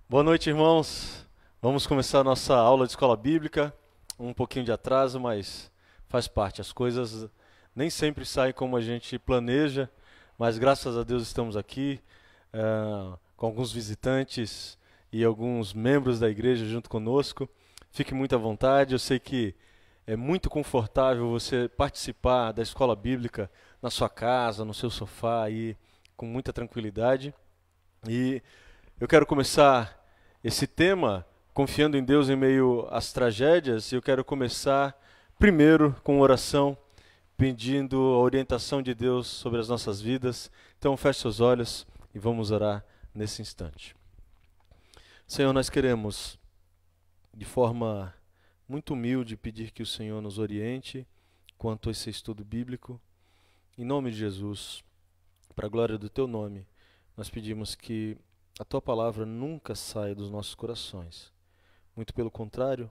Boa noite, irmãos. Vamos começar a nossa aula de escola bíblica. Um pouquinho de atraso, mas faz parte. As coisas nem sempre saem como a gente planeja, mas graças a Deus estamos aqui com alguns visitantes e alguns membros da igreja junto conosco. Fique muito à vontade. Eu sei que é muito confortável você participar da escola bíblica na sua casa, no seu sofá, aí, com muita tranquilidade. E eu quero começar esse tema confiando em Deus em meio às tragédias. E eu quero começar primeiro com oração, pedindo a orientação de Deus sobre as nossas vidas. Então feche seus olhos e vamos orar nesse instante. Senhor, nós queremos, de forma muito humilde, pedir que o Senhor nos oriente quanto a esse estudo bíblico. Em nome de Jesus, para a glória do Teu nome, nós pedimos que a Tua palavra nunca saia dos nossos corações. Muito pelo contrário,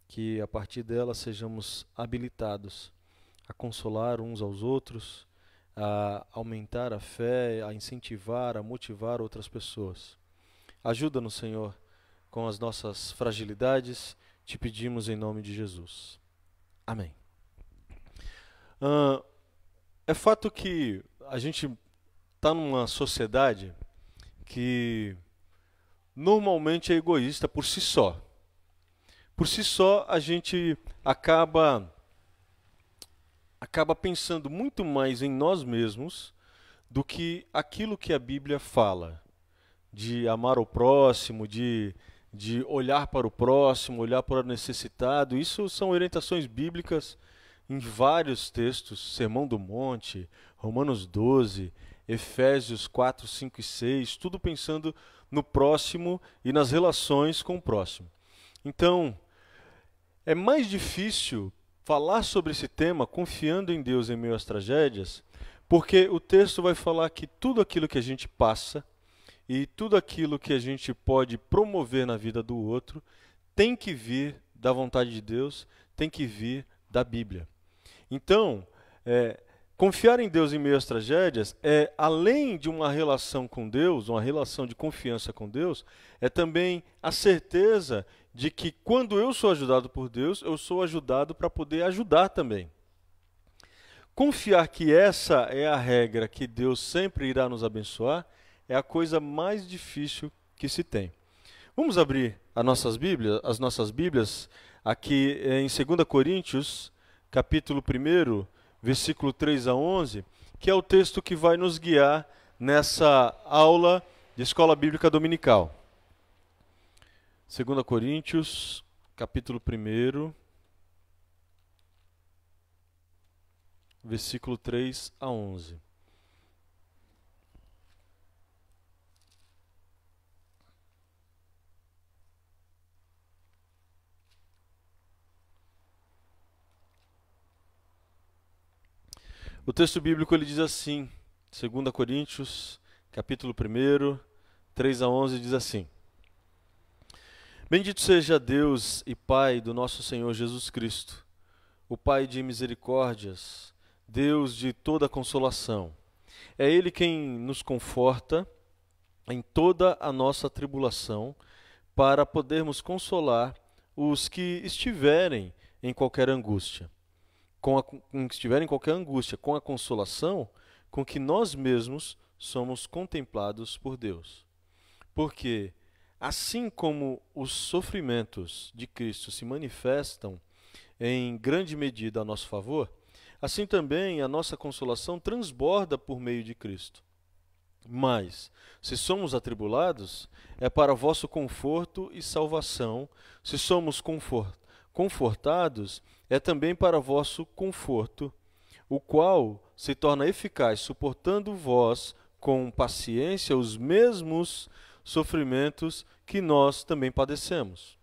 que a partir dela sejamos habilitados a consolar uns aos outros, a aumentar a fé, a incentivar, a motivar outras pessoas. Ajuda-nos, Senhor, com as nossas fragilidades, te pedimos em nome de Jesus. Amém. Ah, É fato que a gente está numa sociedade que normalmente é egoísta por si só. Por si só, a gente acaba pensando muito mais em nós mesmos do que aquilo que a Bíblia fala, de amar o próximo, de olhar para o próximo, olhar para o necessitado. Isso são orientações bíblicas em vários textos, Sermão do Monte, Romanos 12, Efésios 4, 5 e 6, tudo pensando no próximo e nas relações com o próximo. Então, é mais difícil falar sobre esse tema confiando em Deus em meio às tragédias, porque o texto vai falar que tudo aquilo que a gente passa e tudo aquilo que a gente pode promover na vida do outro tem que vir da vontade de Deus, tem que vir da Bíblia. Então, confiar em Deus em meio às tragédias é, além de uma relação com Deus, uma relação de confiança com Deus, é também a certeza de que quando eu sou ajudado por Deus, eu sou ajudado para poder ajudar também. Confiar que essa é a regra, que Deus sempre irá nos abençoar, é a coisa mais difícil que se tem. Vamos abrir as nossas Bíblias, aqui em 2 Coríntios, capítulo 1, versículo 3 a 11, que é o texto que vai nos guiar nessa aula de escola bíblica dominical. 2 Coríntios, capítulo 1, versículo 3 a 11. O texto bíblico ele diz assim, 2 Coríntios, capítulo 1, 3 a 11, diz assim: Bendito seja Deus e Pai do nosso Senhor Jesus Cristo, o Pai de misericórdias, Deus de toda consolação. É Ele quem nos conforta em toda a nossa tribulação, para podermos consolar os que estiverem em qualquer angústia. Com a consolação com que nós mesmos somos contemplados por Deus. Porque, assim como os sofrimentos de Cristo se manifestam em grande medida a nosso favor, assim também a nossa consolação transborda por meio de Cristo. Mas, se somos atribulados, é para vosso conforto e salvação. Se somos confortados, é também para vosso conforto, o qual se torna eficaz, suportando vós com paciência os mesmos sofrimentos que nós também padecemos.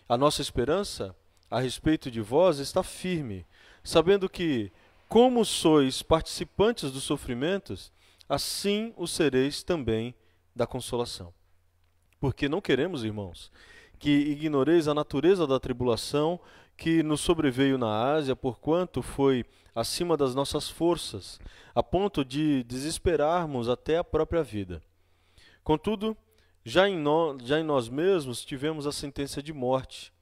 A nossa esperança a respeito de vós está firme, sabendo que, como sois participantes dos sofrimentos, assim o sereis também da consolação. Porque não queremos, irmãos, que ignoreis a natureza da tribulação que nos sobreveio na Ásia, porquanto foi acima das nossas forças, a ponto de desesperarmos até a própria vida. Contudo, Já em nós mesmos tivemos a sentença de morte,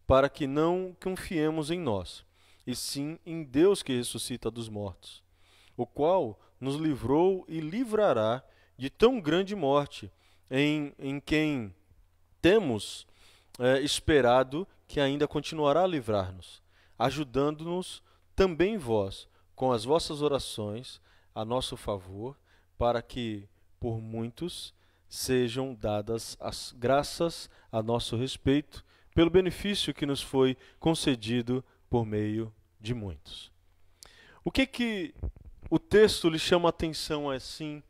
para que não confiemos em nós, e sim em Deus que ressuscita dos mortos, o qual nos livrou e livrará de tão grande morte, em quem temos esperado que ainda continuará a livrar-nos, ajudando-nos também vós, com as vossas orações, a nosso favor, para que, por muitos, sejam dadas as graças a nosso respeito, pelo benefício que nos foi concedido por meio de muitos. O que o texto lhe chama a atenção assim,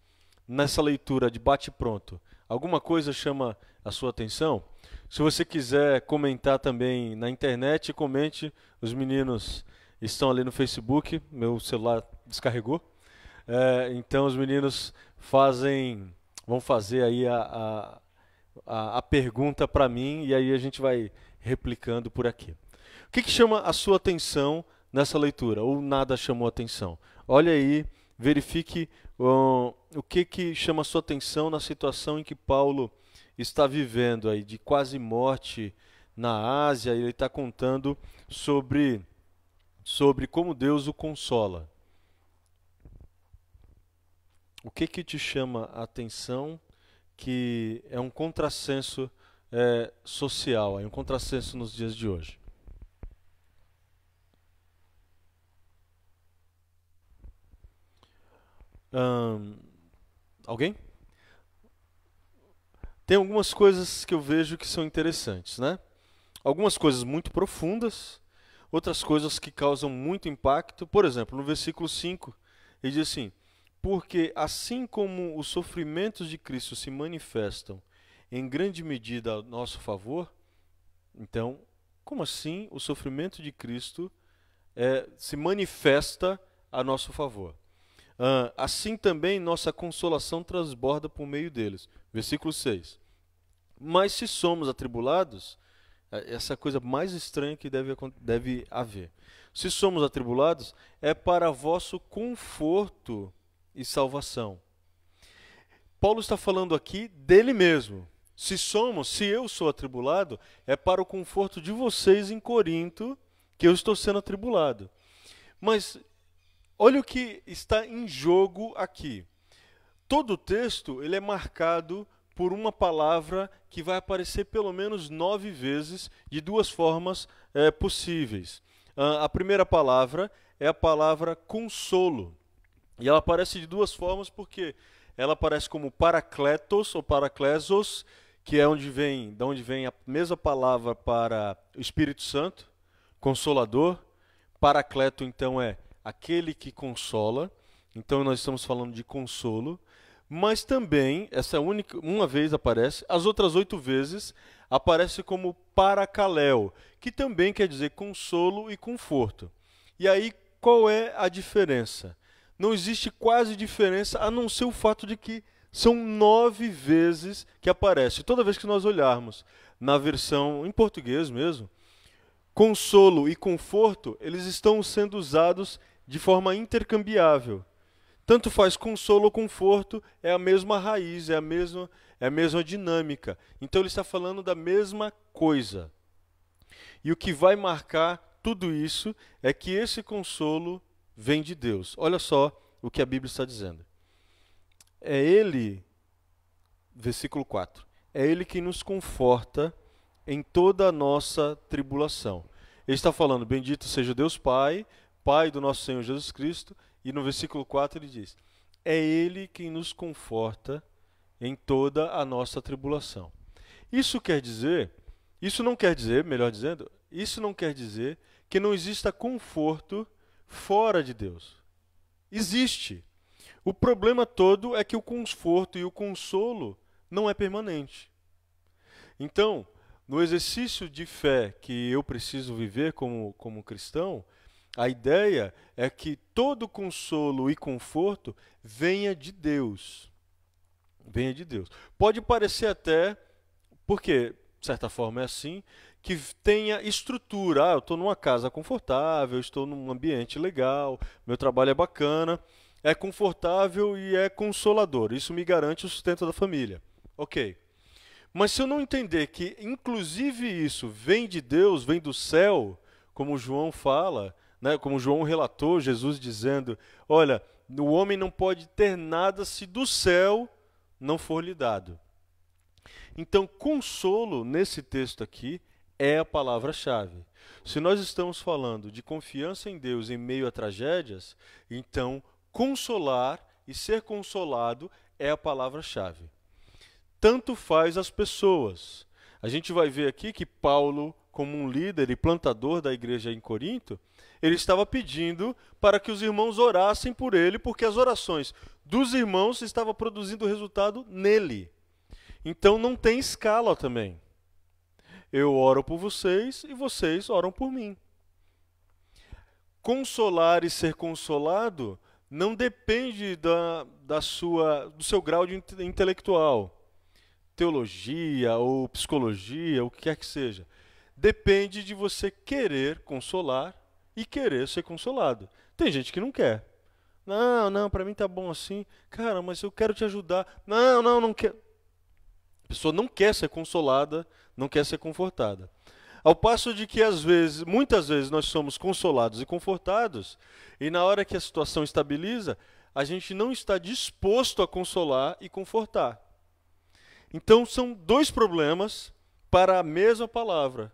nessa leitura de bate-pronto? Alguma coisa chama a sua atenção? Se você quiser comentar também na internet, comente. Os meninos estão ali no Facebook, meu celular descarregou. Então os meninos vão fazer aí a pergunta para mim e aí a gente vai replicando por aqui. O que chama a sua atenção nessa leitura? Ou nada chamou a atenção? Olha aí, verifique o que chama a sua atenção na situação em que Paulo está vivendo aí, de quase morte na Ásia. Ele está contando sobre como Deus o consola. O que te chama a atenção que é um contrassenso social, é um contrassenso nos dias de hoje? Alguém? Tem algumas coisas que eu vejo que são interessantes, né? Algumas coisas muito profundas, outras coisas que causam muito impacto. Por exemplo, no versículo 5, ele diz assim: porque assim como os sofrimentos de Cristo se manifestam em grande medida a nosso favor, então, como assim o sofrimento de Cristo se manifesta a nosso favor? Assim também nossa consolação transborda por meio deles. Versículo 6. Mas se somos atribulados, essa é a coisa mais estranha que deve haver. Se somos atribulados, é para vosso conforto e salvação. Paulo está falando aqui dele mesmo. Se eu sou atribulado, é para o conforto de vocês em Corinto que eu estou sendo atribulado. Mas olha o que está em jogo aqui. Todo o texto ele é marcado por uma palavra que vai aparecer pelo menos 9 vezes de duas formas possíveis. A primeira palavra é a palavra consolo. E ela aparece de duas formas porque ela aparece como parakletos ou paraklesos, que é de onde vem a mesma palavra para o Espírito Santo, consolador. Paracleto, então, é aquele que consola. Então nós estamos falando de consolo. Mas também, uma vez aparece, as outras 8 vezes aparece como paracaléu, que também quer dizer consolo e conforto. E aí, qual é a diferença? Não existe quase diferença, a não ser o fato de que são 9 vezes que aparece. Toda vez que nós olharmos na versão em português mesmo, consolo e conforto, eles estão sendo usados de forma intercambiável. Tanto faz consolo ou conforto, é a mesma raiz, é a mesma dinâmica. Então ele está falando da mesma coisa. E o que vai marcar tudo isso é que esse consolo vem de Deus. Olha só o que a Bíblia está dizendo. É Ele, versículo 4, é Ele que nos conforta em toda a nossa tribulação. Ele está falando, bendito seja Deus Pai, Pai do nosso Senhor Jesus Cristo, e no versículo 4 ele diz, é Ele quem nos conforta em toda a nossa tribulação. Isso não quer dizer, melhor dizendo, isso não quer dizer que não exista conforto fora de Deus. Existe. O problema todo é que o conforto e o consolo não é permanente. Então, no exercício de fé que eu preciso viver como cristão, a ideia é que todo consolo e conforto venha de Deus. Venha de Deus. Pode parecer até, porque de certa forma é assim, que tenha estrutura. Eu estou numa casa confortável, estou num ambiente legal, meu trabalho é bacana, é confortável e é consolador. Isso me garante o sustento da família. Ok. Mas se eu não entender que, inclusive, isso vem de Deus, vem do céu, como João fala, né, como João relatou, Jesus dizendo: olha, o homem não pode ter nada se do céu não for lhe dado. Então, consolo, nesse texto aqui, é a palavra-chave. Se nós estamos falando de confiança em Deus em meio a tragédias, então consolar e ser consolado é a palavra-chave. Tanto faz as pessoas. A gente vai ver aqui que Paulo, como um líder e plantador da igreja em Corinto, ele estava pedindo para que os irmãos orassem por ele, porque as orações dos irmãos estavam produzindo resultado nele. Então não tem escala também. Eu oro por vocês e vocês oram por mim. Consolar e ser consolado não depende do seu grau de intelectual, teologia ou psicologia, o que quer que seja. Depende de você querer consolar e querer ser consolado. Tem gente que não quer. Não, não, para mim tá bom assim. Cara, mas eu quero te ajudar. Não, não, não quero. A pessoa não quer ser consolada, não quer ser confortada. Ao passo de que, às vezes, muitas vezes, nós somos consolados e confortados, e na hora que a situação estabiliza, a gente não está disposto a consolar e confortar. Então, são dois problemas para a mesma palavra.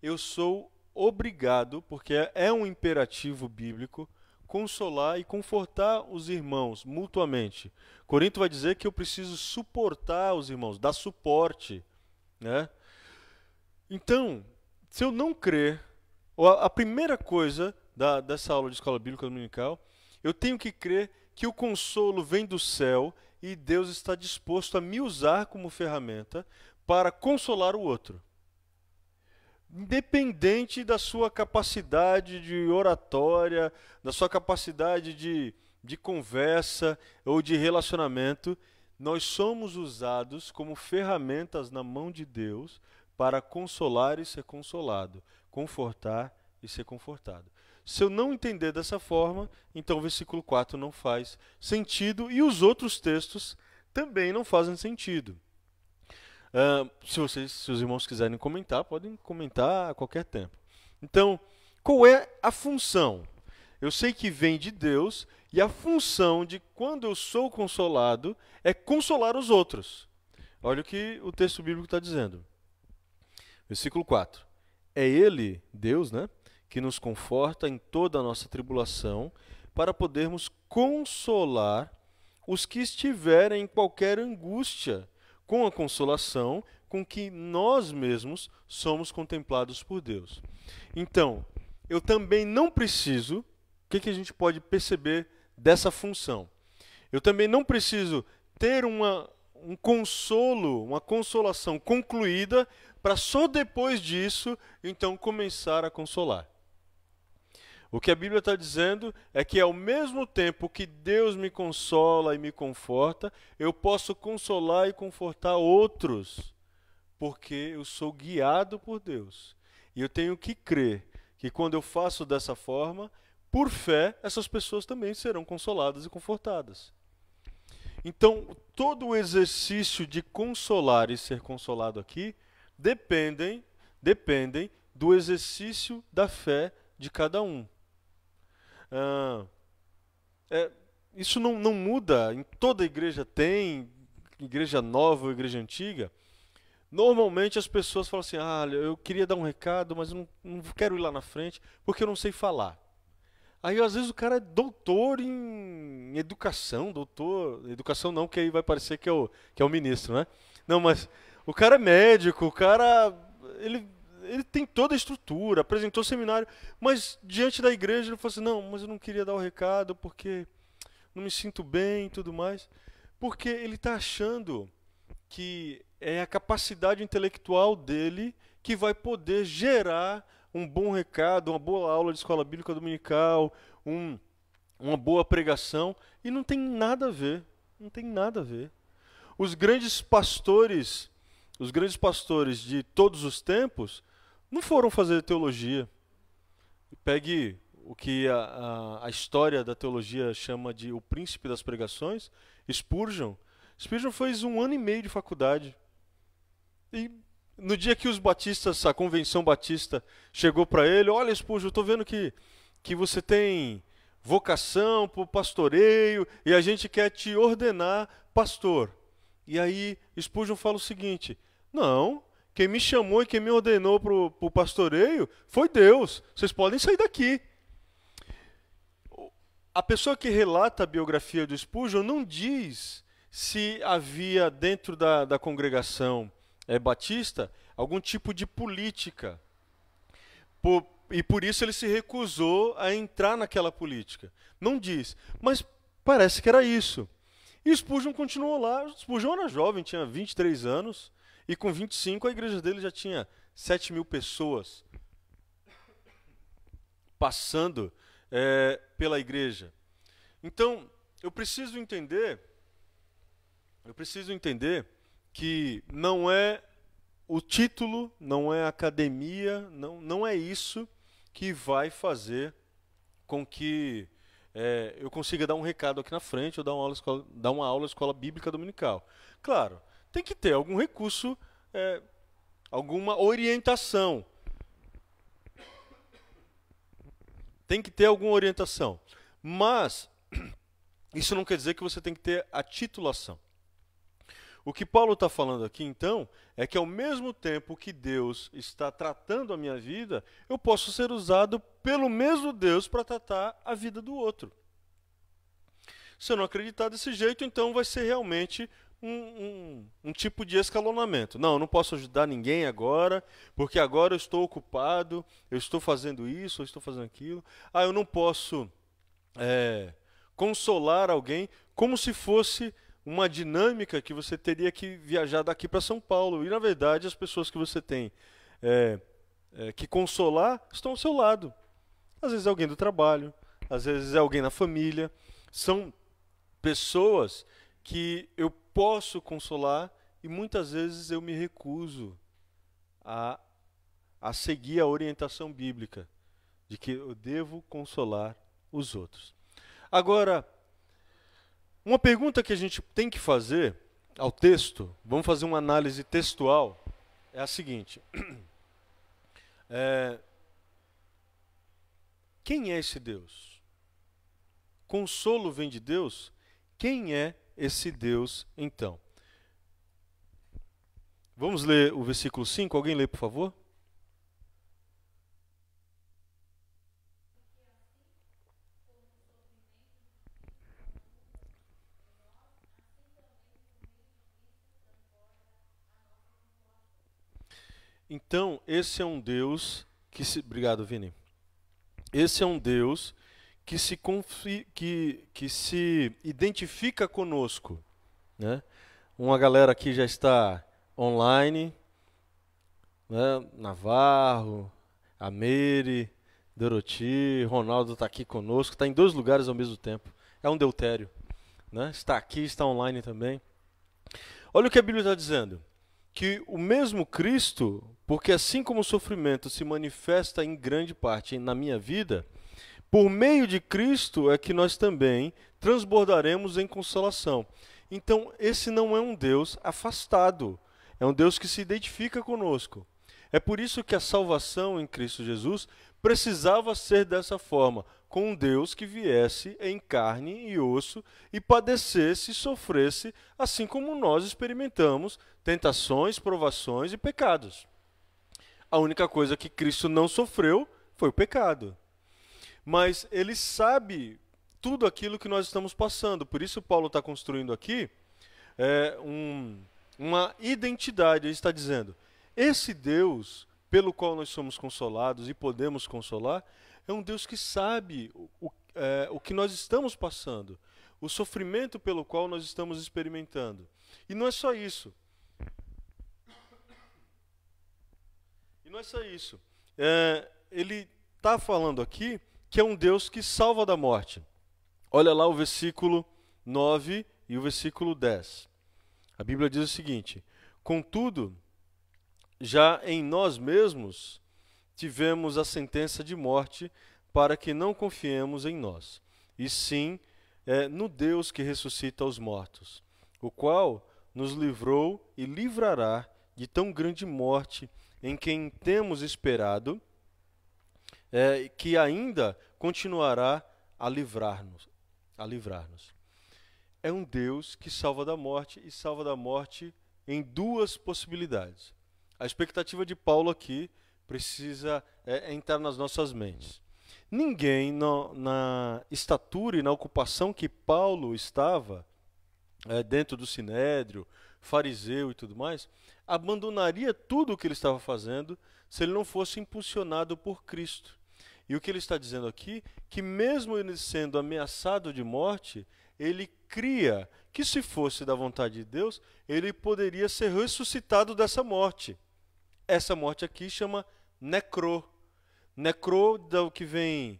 Eu sou obrigado, porque é um imperativo bíblico, consolar e confortar os irmãos mutuamente. Corinto vai dizer que eu preciso suportar os irmãos, dar suporte, né? Então, se eu não crer, a primeira coisa dessa aula de escola bíblica dominical, eu tenho que crer que o consolo vem do céu e Deus está disposto a me usar como ferramenta para consolar o outro. Independente da sua capacidade de oratória, da sua capacidade de conversa ou de relacionamento, nós somos usados como ferramentas na mão de Deus para consolar e ser consolado, confortar e ser confortado. Se eu não entender dessa forma, então o versículo 4 não faz sentido e os outros textos também não fazem sentido. Se os irmãos quiserem comentar, podem comentar a qualquer tempo. Então, qual é a função? Eu sei que vem de Deus e a função de quando eu sou consolado é consolar os outros. Olha o que o texto bíblico está dizendo. Versículo 4. É Ele, Deus, né, que nos conforta em toda a nossa tribulação, para podermos consolar os que estiverem em qualquer angústia, com a consolação com que nós mesmos somos contemplados por Deus. Então, eu também não preciso, o que a gente pode perceber dessa função? Eu também não preciso ter um consolo, uma consolação concluída, para só depois disso, então, começar a consolar. O que a Bíblia está dizendo é que ao mesmo tempo que Deus me consola e me conforta, eu posso consolar e confortar outros, porque eu sou guiado por Deus. E eu tenho que crer que quando eu faço dessa forma, por fé, essas pessoas também serão consoladas e confortadas. Então, todo o exercício de consolar e ser consolado aqui dependem do exercício da fé de cada um. Isso não muda, em toda igreja tem, igreja nova ou igreja antiga. Normalmente as pessoas falam assim: eu queria dar um recado, mas eu não quero ir lá na frente, porque eu não sei falar. Aí às vezes o cara é doutor em educação, educação não, que aí vai parecer que é o ministro, né? Não, mas o cara é médico, o cara, ele tem toda a estrutura, apresentou seminário, mas diante da igreja ele falou assim: não, mas eu não queria dar o recado porque não me sinto bem e tudo mais. Porque ele está achando que é a capacidade intelectual dele que vai poder gerar um bom recado, uma boa aula de escola bíblica dominical, uma boa pregação, e não tem nada a ver, não tem nada a ver. Os grandes pastores de todos os tempos não foram fazer teologia. Pegue o que a história da teologia chama de o príncipe das pregações, Spurgeon. Spurgeon fez 1 ano e meio de faculdade. E no dia que os batistas, a convenção batista chegou para ele, olha, Spurgeon, eu estou vendo que você tem vocação para o pastoreio e a gente quer te ordenar pastor. E aí Spurgeon fala o seguinte, não, quem me chamou e quem me ordenou para o pastoreio foi Deus, vocês podem sair daqui. A pessoa que relata a biografia do Spurgeon não diz se havia dentro da congregação batista algum tipo de política. E por isso ele se recusou a entrar naquela política. Não diz, mas parece que era isso. E Spurgeon continuou lá. Spurgeon era jovem, tinha 23 anos, e com 25 a igreja dele já tinha 7.000 pessoas passando pela igreja. Então, eu preciso entender que não é o título, não é a academia, não é isso que vai fazer com que eu consiga dar um recado aqui na frente ou dar uma aula escola bíblica dominical. Claro, tem que ter algum recurso, alguma orientação. Tem que ter alguma orientação. Mas isso não quer dizer que você tem que ter a titulação. O que Paulo está falando aqui, então, é que ao mesmo tempo que Deus está tratando a minha vida, eu posso ser usado pelo mesmo Deus para tratar a vida do outro. Se eu não acreditar desse jeito, então vai ser realmente um tipo de escalonamento. Não, eu não posso ajudar ninguém agora, porque agora eu estou ocupado, eu estou fazendo isso, eu estou fazendo aquilo. Eu não posso consolar alguém como se fosse uma dinâmica que você teria que viajar daqui para São Paulo. E, na verdade, as pessoas que você tem que consolar estão ao seu lado. Às vezes é alguém do trabalho, às vezes é alguém na família. São pessoas que eu posso consolar e muitas vezes eu me recuso a seguir a orientação bíblica de que eu devo consolar os outros. Agora, uma pergunta que a gente tem que fazer ao texto, vamos fazer uma análise textual, é a seguinte. Quem é esse Deus? Consolo vem de Deus? Quem é esse Deus, então? Vamos ler o versículo 5? Alguém lê, por favor? Então, esse é um Deus que se... Obrigado, Vini. Esse é um Deus que se identifica conosco, né? Uma galera aqui já está online, né? Navarro, a Meire, Doroti, Ronaldo está aqui conosco, está em 2 lugares ao mesmo tempo. É um deutério, né? Está aqui, está online também. Olha o que a Bíblia está dizendo. Que o mesmo Cristo, porque assim como o sofrimento se manifesta em grande parte na minha vida, por meio de Cristo é que nós também transbordaremos em consolação. Então, esse não é um Deus afastado, é um Deus que se identifica conosco. É por isso que a salvação em Cristo Jesus precisava ser dessa forma, com um Deus que viesse em carne e osso e padecesse e sofresse, assim como nós experimentamos tentações, provações e pecados. A única coisa que Cristo não sofreu foi o pecado. Mas ele sabe tudo aquilo que nós estamos passando. Por isso Paulo está construindo aqui uma identidade. Ele está dizendo, esse Deus pelo qual nós somos consolados e podemos consolar, é um Deus que sabe o que nós estamos passando, o sofrimento pelo qual nós estamos experimentando. E não é só isso. Ele está falando aqui que é um Deus que salva da morte. Olha lá o versículo 9 e o versículo 10. A Bíblia diz o seguinte: contudo, já em nós mesmos tivemos a sentença de morte para que não confiemos em nós, e sim no Deus que ressuscita os mortos, o qual nos livrou e livrará de tão grande morte, em quem temos esperado, que ainda continuará a livrar-nos, a livrar-nos. É um Deus que salva da morte, e salva da morte em duas possibilidades. A expectativa de Paulo aqui precisa entrar nas nossas mentes. Ninguém na estatura e na ocupação que Paulo estava, dentro do sinédrio, fariseu e tudo mais, abandonaria tudo o que ele estava fazendo se ele não fosse impulsionado por Cristo. E o que ele está dizendo aqui, que mesmo ele sendo ameaçado de morte, ele cria que, se fosse da vontade de Deus, ele poderia ser ressuscitado dessa morte. Essa morte aqui chama necro. Necro, do que vem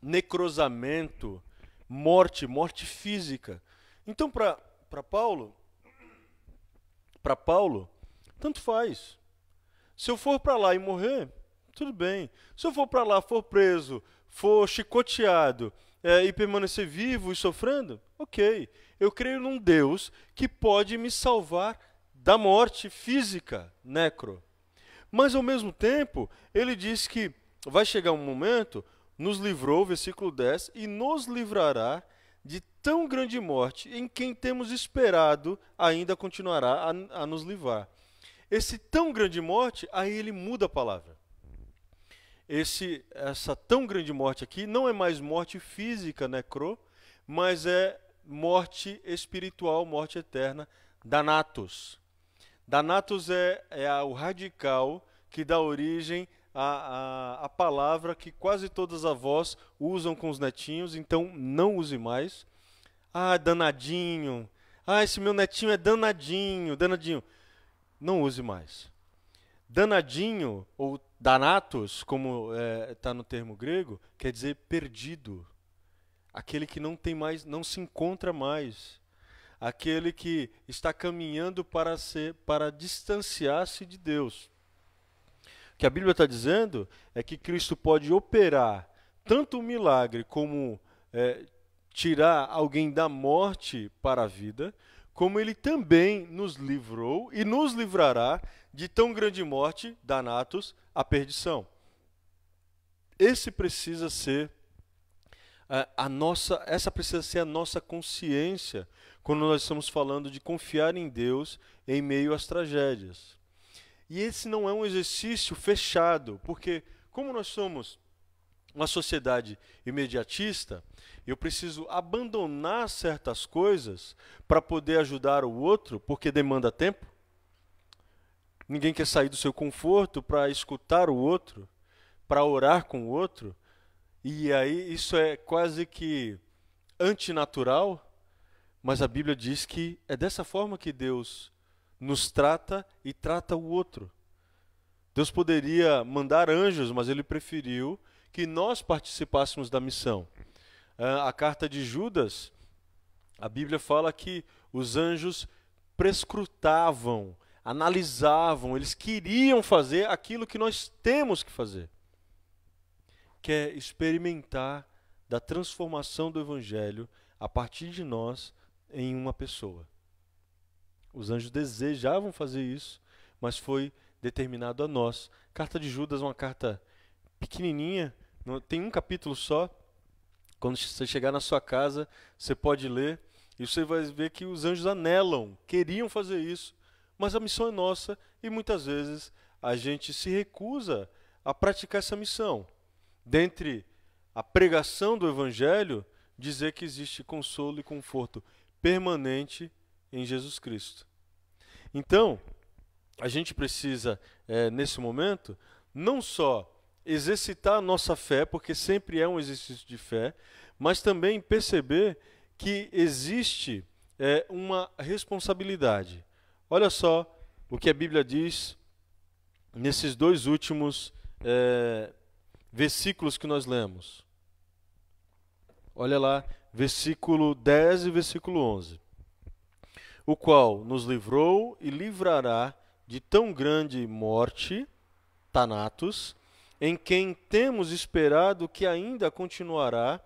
necrosamento, morte física. Então, para Paulo, tanto faz. Se eu for para lá e morrer, tudo bem. Se eu for para lá, for preso, for chicoteado e permanecer vivo e sofrendo, ok. Eu creio num Deus que pode me salvar da morte física, necro. Mas, ao mesmo tempo, ele diz que vai chegar um momento, nos livrou, versículo 10, e nos livrará de tão grande morte, em quem temos esperado ainda continuará a nos livrar. Esse tão grande morte, aí ele muda a palavra. Essa tão grande morte aqui não é mais morte física, necro, mas é morte espiritual, morte eterna, Thanatos. Thanatos é o radical que dá origem à palavra que quase todas as avós usam com os netinhos, então não use mais. Ah, danadinho. Ah, esse meu netinho é danadinho, danadinho. Não use mais. Danadinho, ou Thanatos, como está no termo grego, quer dizer perdido. Aquele que não tem mais, não se encontra mais. Aquele que está caminhando para distanciar-se de Deus. O que a Bíblia está dizendo é que Cristo pode operar tanto um milagre como tirar alguém da morte para a vida, como ele também nos livrou e nos livrará de tão grande morte, Thanatos, a perdição. Essa precisa ser a nossa consciência quando nós estamos falando de confiar em Deus em meio às tragédias. E esse não é um exercício fechado, porque como nós somos uma sociedade imediatista, eu preciso abandonar certas coisas para poder ajudar o outro, porque demanda tempo. Ninguém quer sair do seu conforto para escutar o outro, para orar com o outro. E aí isso é quase que antinatural, mas a Bíblia diz que é dessa forma que Deus nos trata e trata o outro. Deus poderia mandar anjos, mas ele preferiu que nós participássemos da missão. A carta de Judas, a Bíblia fala que os anjos prescrutavam, analisavam, eles queriam fazer aquilo que nós temos que fazer, que é experimentar da transformação do Evangelho a partir de nós em uma pessoa. Os anjos desejavam fazer isso, mas foi determinado a nós. Carta de Judas é uma carta pequenininha, tem um capítulo só. Quando você chegar na sua casa, você pode ler e você vai ver que os anjos anelam, queriam fazer isso, mas a missão é nossa e muitas vezes a gente se recusa a praticar essa missão. Dentre a pregação do Evangelho, dizer que existe consolo e conforto permanente em Jesus Cristo. Então, a gente precisa, nesse momento, não só exercitar a nossa fé, porque sempre é um exercício de fé, mas também perceber que existe uma responsabilidade. Olha só o que a Bíblia diz nesses dois últimos versículos que nós lemos. Olha lá, versículo 10 e versículo 11. O qual nos livrou e livrará de tão grande morte, Thanatos, em quem temos esperado que ainda continuará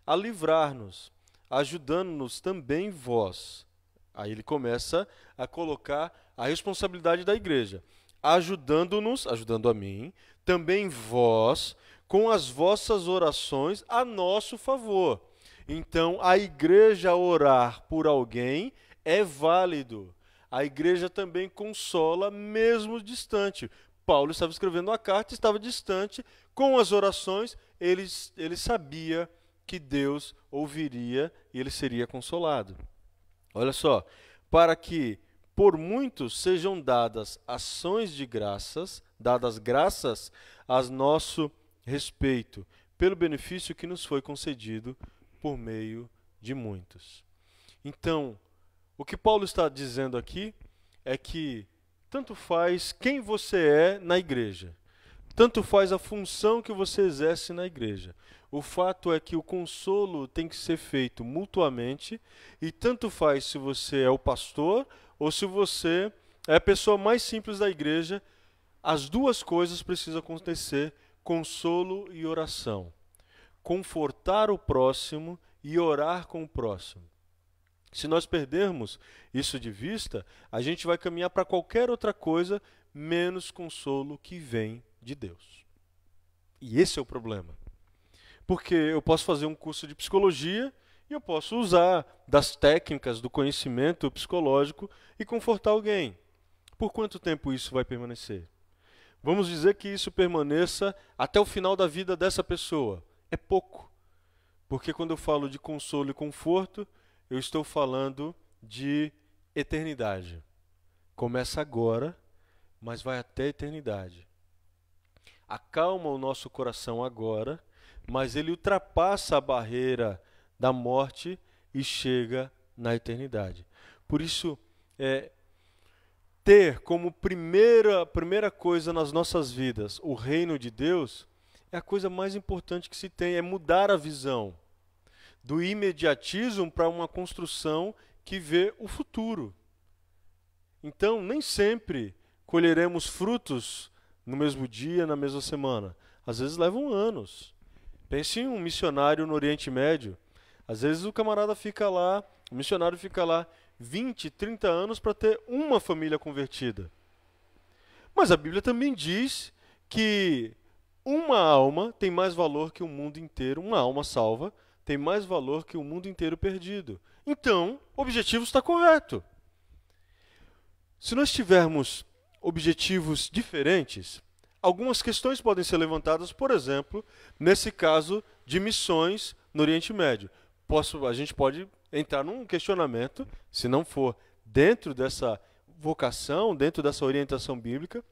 a livrar-nos, ajudando-nos também vós. Aí ele começa a colocar a responsabilidade da igreja, ajudando-nos, ajudando a mim, também vós, com as vossas orações a nosso favor. Então, a igreja orar por alguém é válido. A igreja também consola, mesmo distante. Paulo estava escrevendo a carta, estava distante. Com as orações, ele sabia que Deus ouviria e ele seria consolado. Olha só, para que por muitos sejam dadas ações de graças, dadas graças a nosso respeito, pelo benefício que nos foi concedido por meio de muitos. Então, o que Paulo está dizendo aqui é que tanto faz quem você é na igreja, tanto faz a função que você exerce na igreja. O fato é que o consolo tem que ser feito mutuamente e tanto faz se você é o pastor ou se você é a pessoa mais simples da igreja, as duas coisas precisam acontecer, consolo e oração. Confortar o próximo e orar com o próximo. Se nós perdermos isso de vista, a gente vai caminhar para qualquer outra coisa menos consolo que vem de Deus. E esse é o problema. Porque eu posso fazer um curso de psicologia e eu posso usar das técnicas do conhecimento psicológico e confortar alguém. Por quanto tempo isso vai permanecer? Vamos dizer que isso permaneça até o final da vida dessa pessoa. É pouco. Porque quando eu falo de consolo e conforto, eu estou falando de eternidade. Começa agora, mas vai até a eternidade. Acalma o nosso coração agora, mas ele ultrapassa a barreira da morte e chega na eternidade. Por isso, ter como primeira coisa nas nossas vidas o reino de Deus é a coisa mais importante que se tem, é mudar a visão do imediatismo para uma construção que vê o futuro. Então, nem sempre colheremos frutos no mesmo dia, na mesma semana. Às vezes levam anos. Pense em um missionário no Oriente Médio. Às vezes o camarada fica lá, o missionário fica lá 20, 30 anos para ter uma família convertida. Mas a Bíblia também diz que uma alma tem mais valor que o mundo inteiro, uma alma salva tem mais valor que o mundo inteiro perdido. Então, o objetivo está correto. Se nós tivermos objetivos diferentes, algumas questões podem ser levantadas, por exemplo, nesse caso de missões no Oriente Médio. A gente pode entrar num questionamento, se não for dentro dessa vocação, dentro dessa orientação bíblica,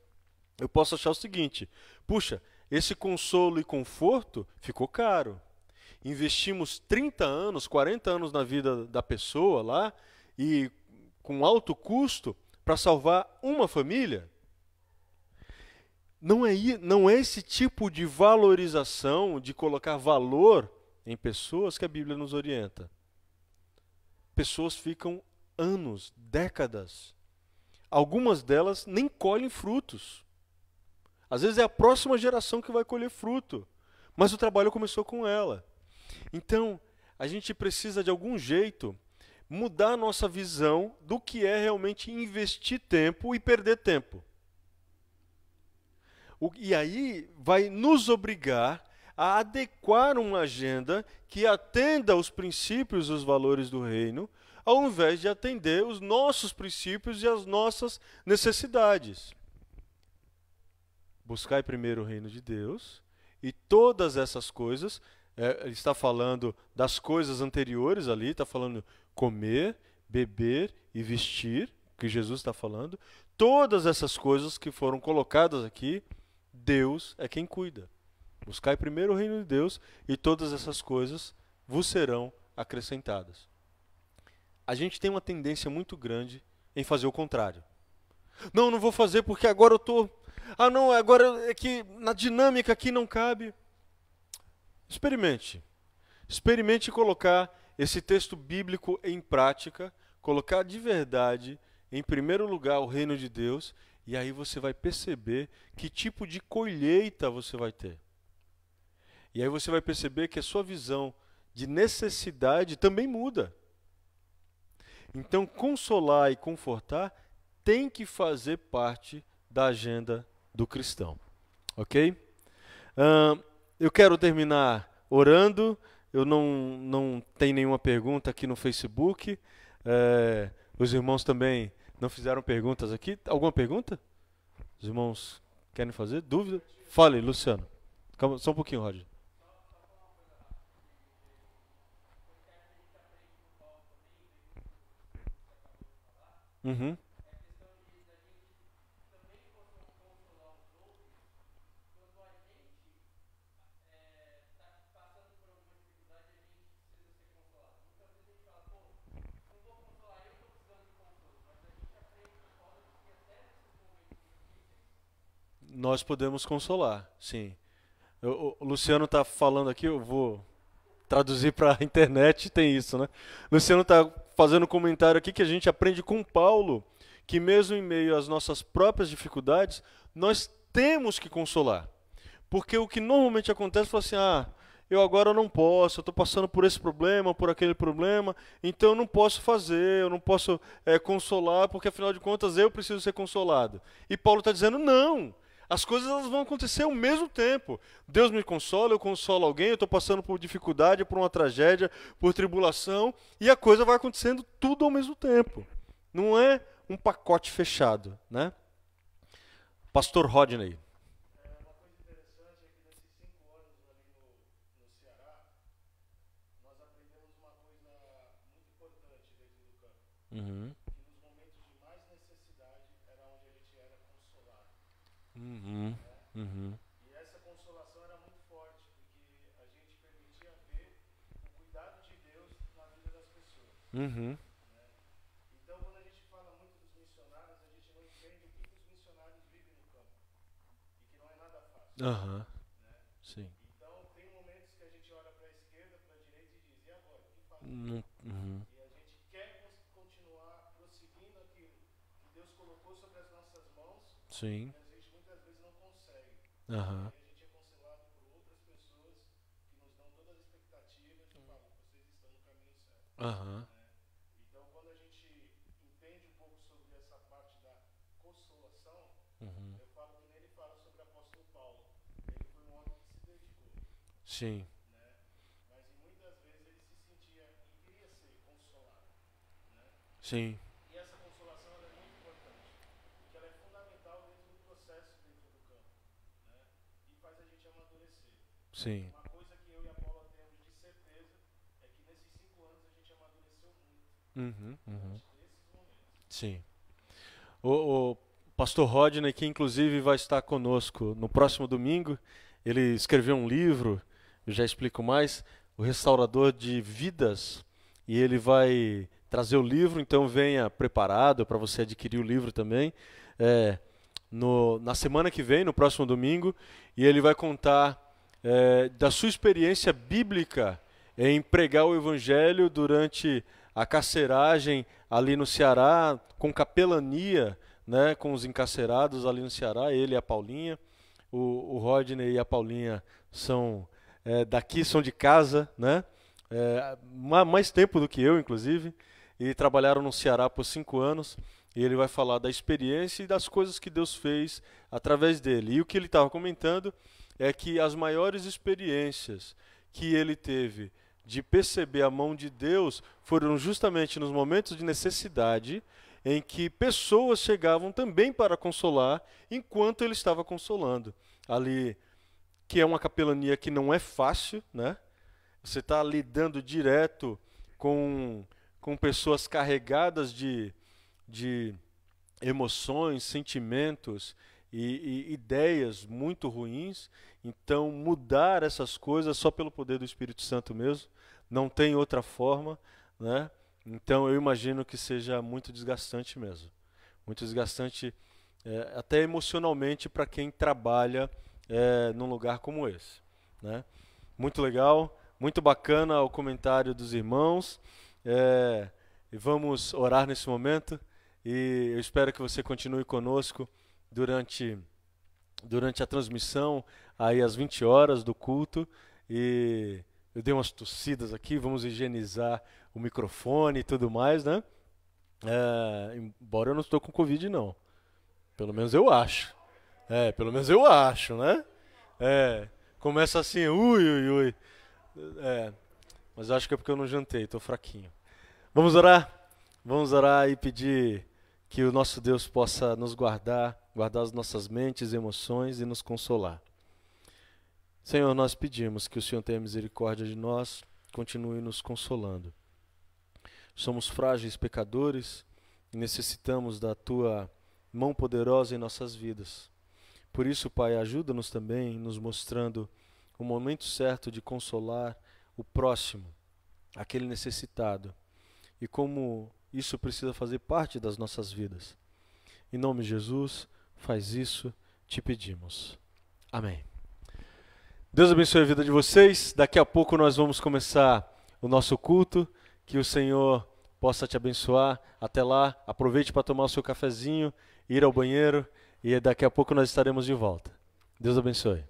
eu posso achar o seguinte: puxa, esse consolo e conforto ficou caro. Investimos 30 anos, 40 anos na vida da pessoa lá e com alto custo para salvar uma família. Não é esse tipo de valorização, de colocar valor em pessoas que a Bíblia nos orienta. Pessoas ficam anos, décadas. Algumas delas nem colhem frutos. Às vezes é a próxima geração que vai colher fruto, mas o trabalho começou com ela. Então, a gente precisa de algum jeito mudar a nossa visão do que é realmente investir tempo e perder tempo. E aí vai nos obrigar a adequar uma agenda que atenda aos princípios e os valores do reino, ao invés de atender os nossos princípios e as nossas necessidades. Buscai primeiro o reino de Deus e todas essas coisas, ele está falando das coisas anteriores ali, está falando comer, beber e vestir, que Jesus está falando. Todas essas coisas que foram colocadas aqui, Deus é quem cuida. Buscai primeiro o reino de Deus e todas essas coisas vos serão acrescentadas. A gente tem uma tendência muito grande em fazer o contrário. Não vou fazer porque agora eu estou... não, agora é que na dinâmica aqui não cabe. Experimente. Experimente colocar esse texto bíblico em prática, colocar de verdade, em primeiro lugar, o reino de Deus, e aí você vai perceber que tipo de colheita você vai ter. E aí você vai perceber que a sua visão de necessidade também muda. Então, consolar e confortar tem que fazer parte da agenda do cristão, ok? Eu quero terminar orando. Eu não tenho nenhuma pergunta aqui no Facebook. Os irmãos também não fizeram perguntas aqui. Alguma pergunta? Os irmãos querem fazer? Dúvida? Fale, Luciano. Calma, só um pouquinho, Roger. Uhum. Nós podemos consolar, sim. O Luciano está falando aqui, eu vou traduzir para a internet, tem isso, né? Luciano está fazendo um comentário aqui que a gente aprende com Paulo, que mesmo em meio às nossas próprias dificuldades, nós temos que consolar. Porque o que normalmente acontece é assim, eu agora não posso, eu estou passando por esse problema, por aquele problema, então eu não posso fazer, eu não posso consolar, porque afinal de contas eu preciso ser consolado. E Paulo está dizendo, não, as coisas elas vão acontecer ao mesmo tempo. Deus me consola, eu consolo alguém, eu estou passando por dificuldade, por uma tragédia, por tribulação, e a coisa vai acontecendo tudo ao mesmo tempo. Não é um pacote fechado, né? Pastor Rodney. Uhum. Uhum. Uhum. Uhum. Aham. Sim. Uhum. Sim. Aham. Aham. Uhum. Sim. Sim. Sim. Uhum. Uhum. Sim. O pastor Rodney, que inclusive vai estar conosco no próximo domingo, ele escreveu um livro, eu já explico mais, O Restaurador de Vidas, e ele vai trazer o livro, então venha preparado para você adquirir o livro também, é, na semana que vem, no próximo domingo, e ele vai contar da sua experiência bíblica em pregar o evangelho durante a carceragem ali no Ceará, com capelania, né, com os encarcerados ali no Ceará, ele e a Paulinha. O Rodney e a Paulinha são daqui, são de casa, né? Mais tempo do que eu, inclusive, e trabalharam no Ceará por 5 anos. E ele vai falar da experiência e das coisas que Deus fez através dele. E o que ele estava comentando é que as maiores experiências que ele teve de perceber a mão de Deus foram justamente nos momentos de necessidade em que pessoas chegavam também para consolar enquanto ele estava consolando. Ali, que é uma capelania que não é fácil, né? Você está lidando direto com pessoas carregadas de emoções, sentimentos e ideias muito ruins. Então, mudar essas coisas só pelo poder do Espírito Santo mesmo, não tem outra forma, né? Então, eu imagino que seja muito desgastante mesmo. Muito desgastante, até emocionalmente, para quem trabalha num lugar como esse, né? Muito legal, muito bacana o comentário dos irmãos. E vamos orar nesse momento. E eu espero que você continue conosco durante a transmissão, aí às 20 horas do culto. E eu dei umas tossidas aqui, vamos higienizar o microfone e tudo mais, né? Embora eu não estou com Covid, não. Pelo menos eu acho. Pelo menos eu acho, né? Começa assim, ui, ui, ui. Mas acho que é porque eu não jantei, estou fraquinho. Vamos orar? Vamos orar e pedir que o nosso Deus possa nos guardar, guardar as nossas mentes e emoções e nos consolar. Senhor, nós pedimos que o Senhor tenha misericórdia de nós, continue nos consolando. Somos frágeis pecadores e necessitamos da Tua mão poderosa em nossas vidas. Por isso, Pai, ajuda-nos também, nos mostrando o momento certo de consolar o próximo, aquele necessitado, e como isso precisa fazer parte das nossas vidas. Em nome de Jesus, faz isso, te pedimos. Amém. Deus abençoe a vida de vocês. Daqui a pouco nós vamos começar o nosso culto. Que o Senhor possa te abençoar. Até lá, aproveite para tomar o seu cafezinho, ir ao banheiro e daqui a pouco nós estaremos de volta. Deus abençoe.